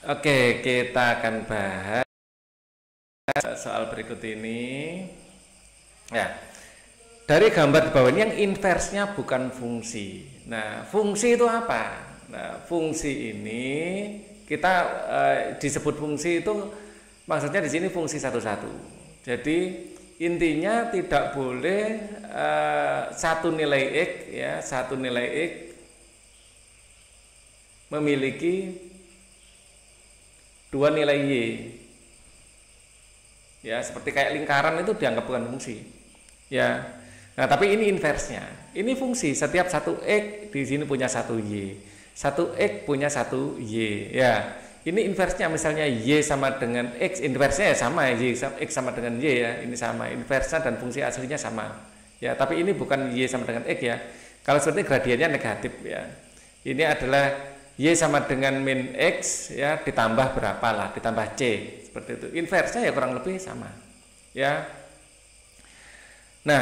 Oke, kita akan bahas soal berikut ini. Ya, dari gambar di bawah ini yang inversnya bukan fungsi. Nah, fungsi itu apa? Nah, fungsi ini kita disebut fungsi itu maksudnya di sini fungsi satu-satu. Jadi intinya tidak boleh satu nilai x ya, satu nilai x memiliki dua nilai y. Ya, seperti kayak lingkaran itu dianggap bukan fungsi. Ya. Nah, tapi ini inversnya. Ini fungsi, setiap satu x di sini punya satu y. Satu x punya satu y. Ya. Ini inversnya misalnya y sama dengan x, inversnya ya sama, y x sama dengan y ya. Ini sama, inversnya dan fungsi aslinya sama. Ya, tapi ini bukan y sama dengan x ya. Kalau seperti gradiennya negatif ya. Ini adalah y sama dengan min x ya ditambah berapa lah, ditambah c, seperti itu. Inversnya ya kurang lebih sama ya. Nah,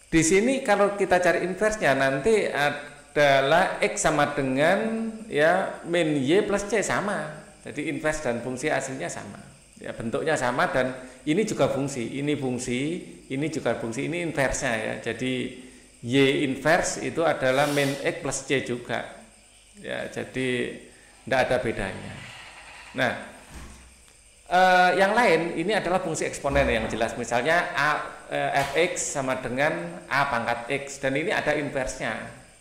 di sini kalau kita cari inversnya nanti adalah x sama dengan ya min y plus c sama. Jadi invers dan fungsi aslinya sama ya, bentuknya sama dan ini juga fungsi, ini fungsi, ini juga fungsi, ini inversnya ya. Jadi y inverse itu adalah min x plus c juga ya, jadi tidak ada bedanya. Nah, yang lain ini adalah fungsi eksponen yang jelas, misalnya fx sama dengan a pangkat x, dan ini ada inversnya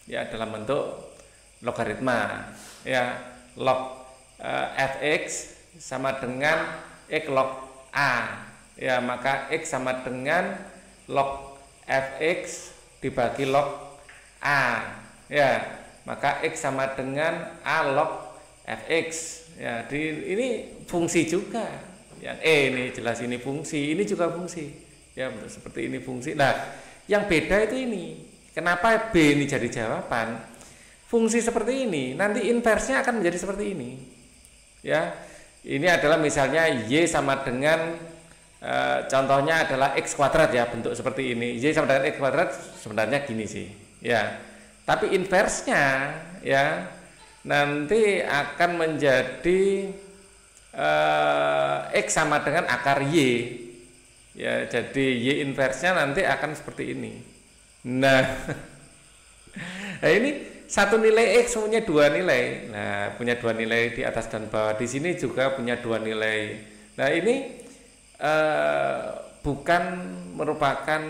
ya dalam bentuk logaritma ya, log fx sama dengan x log a ya, maka x sama dengan log fx dibagi log a ya, maka x sama dengan a log fx ya. Ini fungsi juga yang ini jelas, ini fungsi, ini juga fungsi ya, seperti ini fungsi. Nah, yang beda itu ini, kenapa b ini jadi jawaban? Fungsi seperti ini nanti inversnya akan menjadi seperti ini ya. Ini adalah misalnya y sama dengan contohnya adalah x kuadrat ya, bentuk seperti ini. Y sama dengan x kuadrat sebenarnya gini sih ya, tapi inversnya ya nanti akan menjadi x sama dengan akar y ya, jadi y inversnya nanti akan seperti ini. Nah, nah ini satu nilai x punya dua nilai. Nah, punya dua nilai di atas dan bawah. Di sini juga punya dua nilai. Nah, ini bukan merupakan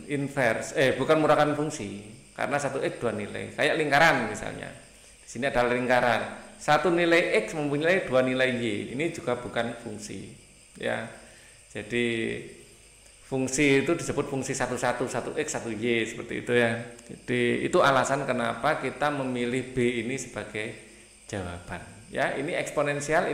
inverse, bukan merupakan fungsi, karena satu x dua nilai. Kayak lingkaran misalnya. Di sini ada lingkaran. Satu nilai x mempunyai dua nilai y. Ini juga bukan fungsi. Ya. Jadi fungsi itu disebut fungsi satu-satu, satu x, satu y, seperti itu ya. Jadi itu alasan kenapa kita memilih b ini sebagai jawaban. Ya, ini eksponensial.